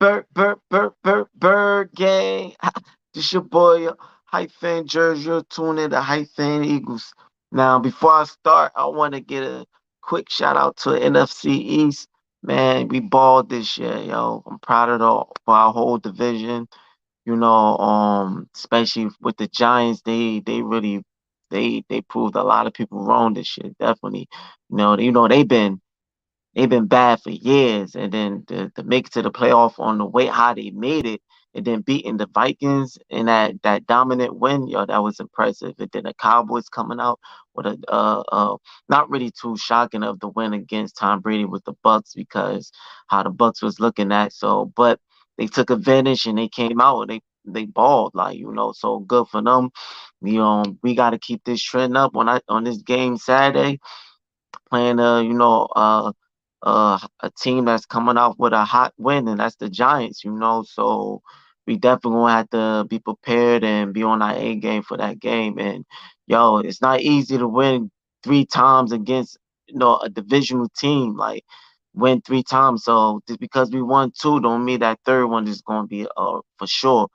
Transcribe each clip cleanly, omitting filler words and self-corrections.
Bird gang. This your boy, Hype Fan Jersey. You're tuning in to Hype Fan Eagles. Now, before I start, I want to get a quick shout out to NFC East. Man, we balled this year, yo. I'm proud of for our whole division. Especially with the Giants, they really they proved a lot of people wrong this year. Definitely, they've been bad for years, and then to make it to the playoff on the way how they made it, and then beating the Vikings in that dominant win, yo, that was impressive. And then the Cowboys coming out with a not really too shocking of the win against Tom Brady with the Bucks because how the Bucks was looking at. So, but they took advantage and they came out and they balled like so good for them. We got to keep this trend up on this game Saturday playing a team that's coming off with a hot win, and that's the Giants. So we definitely gonna have to be prepared and be on our A game for that game. And yo, it's not easy to win 3 times against a divisional team. Like win 3 times. So just because we won two, don't mean that third one is gonna be for sure.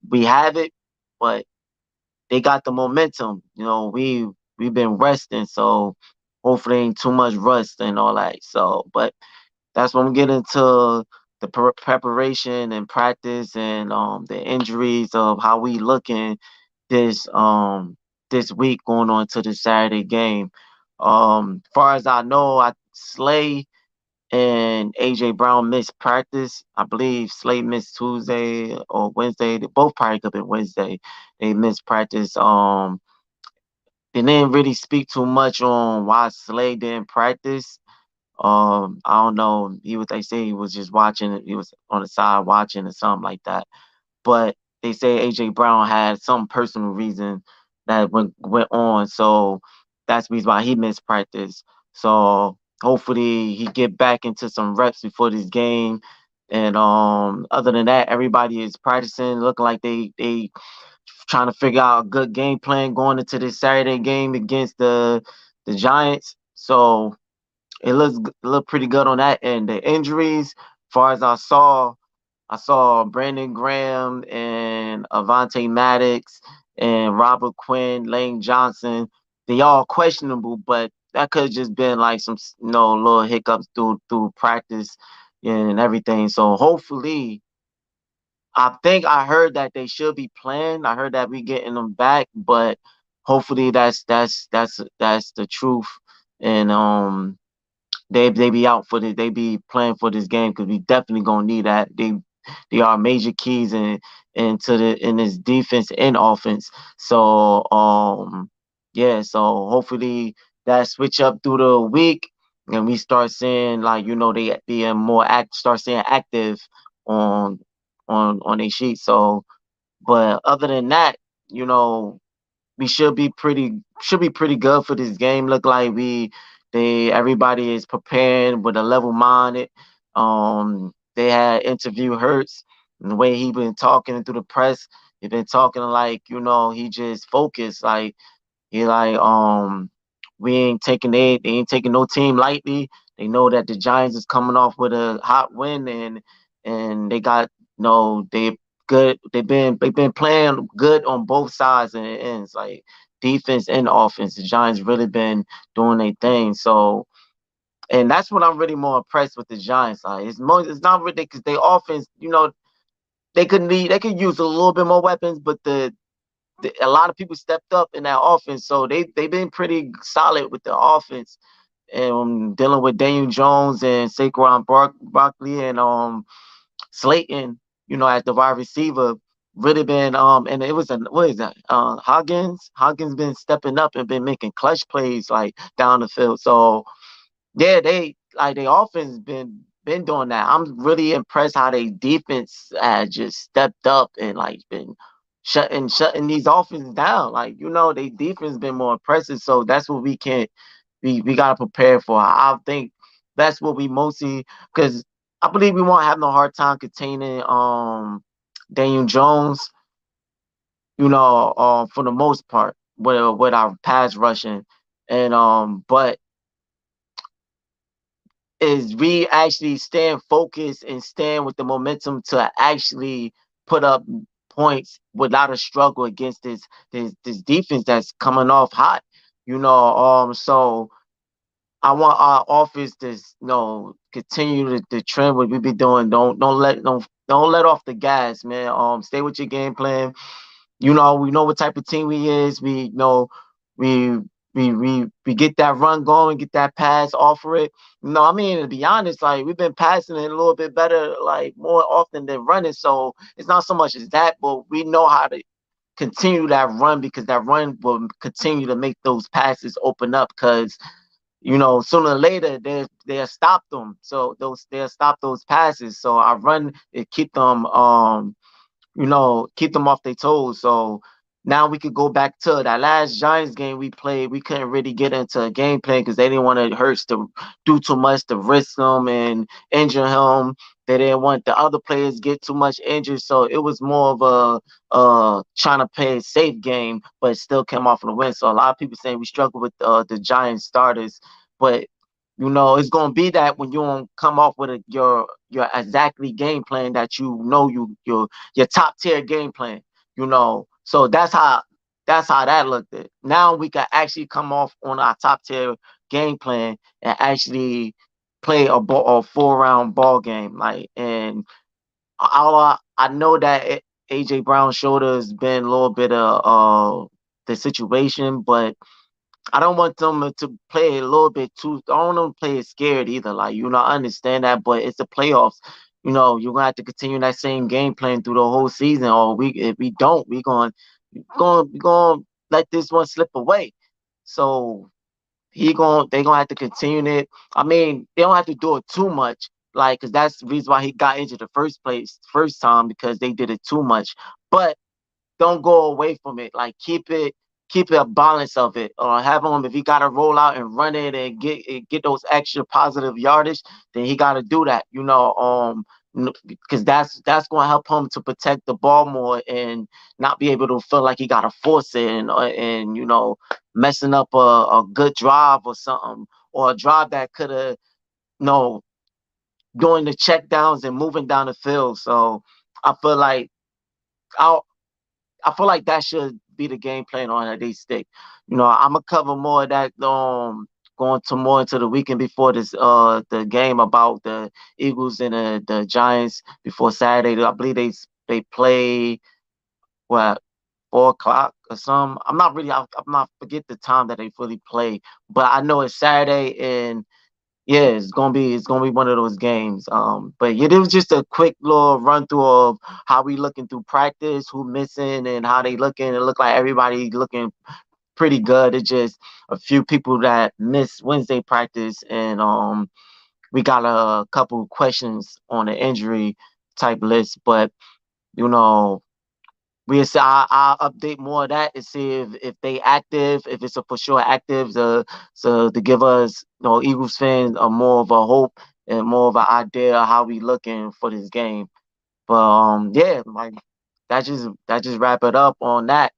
We have it, but they got the momentum. We've been resting, so hopefully ain't too much rust and all that. So, but that's when we get into the preparation and practice and the injuries of how we looking this this week going on to the Saturday game. Far as I know, I Slay and AJ Brown missed practice. I believe Slay missed Tuesday or Wednesday. They both probably could have been Wednesday. They missed practice. They didn't really speak too much on why Slay didn't practice. I don't know. They say he was just watching. He was on the side watching or something like that. But they say AJ Brown had some personal reason that went on, so that's the reason why he missed practice. So hopefully he get back into some reps before this game. And other than that, everybody is practicing, looking like they trying to figure out a good game plan going into this Saturday game against the Giants. So it looked pretty good on that end. The injuries, far as I saw Brandon Graham and Avante Maddox and Robert Quinn, Lane Johnson. They all questionable, but that could have just been like some little hiccups through practice and everything. So hopefully, I think I heard that they should be playing. I heard that we getting them back, but hopefully that's the truth. And they be out for they be playing for this game because we definitely gonna need that. They are major keys in this defense and offense. So yeah, so hopefully that switch up through the week and we start seeing like they being more start seeing active on on their sheet. So but other than that, you know, we should be pretty good for this game. Look like they everybody is preparing with a level minded. They had interview Hurts and the way he been talking through the press. He been talking like he just focused. Like he like they ain't taking no team lightly. They know that the Giants is coming off with a hot win and they got they good. They've been playing good on both sides and it ends like defense and offense. The Giants really been doing their thing. So and that's what I'm really more impressed with the Giants. Like it's not really because they offense. They could use a little bit more weapons, but a lot of people stepped up in that offense, so they've been pretty solid with the offense. And dealing with Daniel Jones and Saquon Barkley and Slayton, as the wide receiver, really been and it was what is that? Huggins been stepping up and been making clutch plays like down the field. So yeah, they offense been doing that. I'm really impressed how they defense had just stepped up and like been shutting these offenses down. Like they defense been more impressive. So that's what we gotta prepare for. I think that's what we mostly because I believe we won't have no hard time containing Daniel Jones. For the most part with our pass rushing and but is we actually stand focused and stand with the momentum to actually put up points without a struggle against this defense that's coming off hot. So I want our offense to continue the trend what we be doing. Don't let off the gas, man. Stay with your game plan. We know what type of team we is. We know we we get that run going, get that pass, offer it. I mean, to be honest, like we've been passing it a little bit better, like more often than running. So it's not so much as that, but we know how to continue that run because that run will continue to make those passes open up because sooner or later they'll stop them. So they'll stop those passes. So I run and keep them off their toes. So now we could go back to that last Giants game we played. We couldn't really get into a game plan because they didn't want to Hurts to do too much to risk him and injure him. They didn't want the other players get too much injured. So it was more of a trying to play a safe game, but still came off on the win. So a lot of people saying we struggle with the Giants starters, but it's gonna be that when you don't come off with your exactly game plan that your top tier game plan. So that's how that looked at. Now we can actually come off on our top tier game plan and actually play a 4 round ball game. And I know that AJ Brown's shoulder has been a little bit of the situation, but I don't want them to play a little bit too. I don't want them to play it scared either. I understand that, but it's the playoffs. You're gonna have to continue that same game plan through the whole season. Or if we don't, we going to let this one slip away. So they gonna have to continue it. I mean, they don't have to do it too much, because that's the reason why he got injured the first time because they did it too much. But don't go away from it. Like keep it a balance of it. Or have him if he got to roll out and run it and get those extra positive yardage, then he got to do that. Because that's going to help him to protect the ball more and not be able to feel like he got to force it and messing up a good drive or something or a drive that could have doing the check downs and moving down the field. So I feel like I I feel like that should be the game plan on how they stick. I'm gonna cover more of that going to more into the weekend before this the game about the Eagles and the Giants before Saturday. I believe they play what 4 o'clock or something. I'm not forget the time that they fully play, but I know it's Saturday and yeah, it's gonna be one of those games. But yeah, it was just a quick little run through of how we looking through practice, who missing, and how they looking. It looked like everybody looking pretty good. It's just a few people that missed Wednesday practice, and we got a couple questions on the injury type list. But you know, we'll see. I'll update more of that and see if they active, if it's a for sure active, to give us, Eagles fans a more of a hope and more of an idea of how we looking for this game. But yeah, like that just wrap it up on that.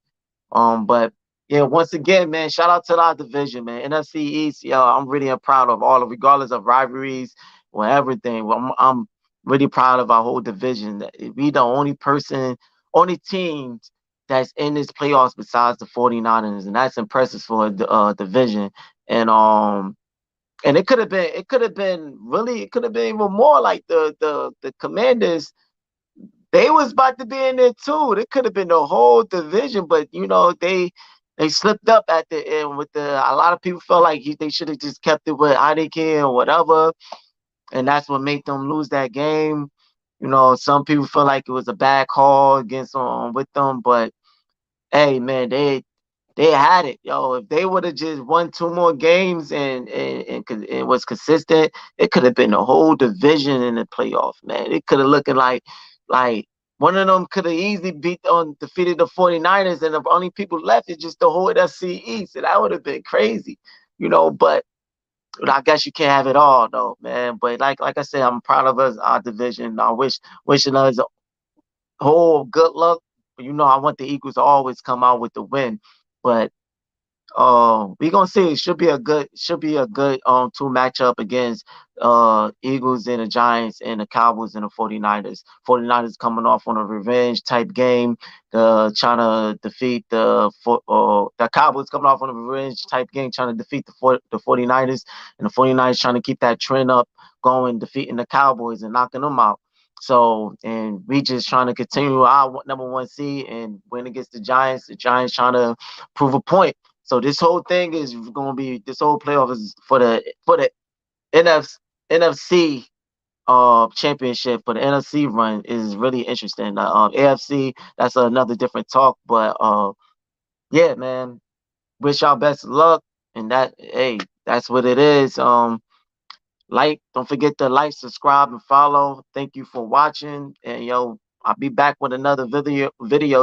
But yeah, once again, man, shout out to our division, man. NFC East, yo, I'm really proud of all of, regardless of rivalries or everything. I'm really proud of our whole division. That we the only teams that's in this playoffs besides the 49ers, and that's impressive for a division. And it could have been even more like the Commanders they was about to be in there too. It could have been the whole division, but they slipped up at the end with the. A lot of people felt like they should have just kept it with Heineken or whatever, and that's what made them lose that game. Some people feel like it was a bad call against with them, but hey, man, they had it, yo. If they would have just won 2 more games and was consistent, it could have been a whole division in the playoff, man. It could have looking like one of them could have easily defeated the 49ers, and the only people left is just the whole NFC East. And that would have been crazy, but I guess you can't have it all though, man. But like I said, I'm proud of us, our division. I wishing us whole good luck. I want the Eagles to always come out with the win. But We gonna see. It should be a good two matchup against Eagles and the Giants and the Cowboys and the 49ers. 49ers coming off on a revenge type game, trying to defeat the Cowboys coming off on a revenge type game, trying to defeat the 49ers, and the 49ers trying to keep that trend up going, defeating the Cowboys and knocking them out. So, and we just trying to continue our number one seed and win against the Giants. The Giants trying to prove a point. So this whole thing is going to be this whole playoff is for the NFC championship for the NFC run is really interesting. AFC, that's another different talk, but yeah, man, wish y'all best of luck. And that, hey, that's what it is. Don't forget to like, subscribe, and follow. Thank you for watching. And yo, I'll be back with another video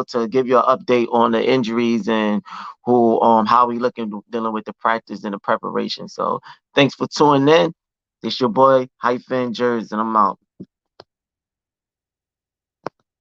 to give you an update on the injuries and who how we looking dealing with the practice and the preparation. So thanks for tuning in. This your boy Hyphen Jers, and I'm out.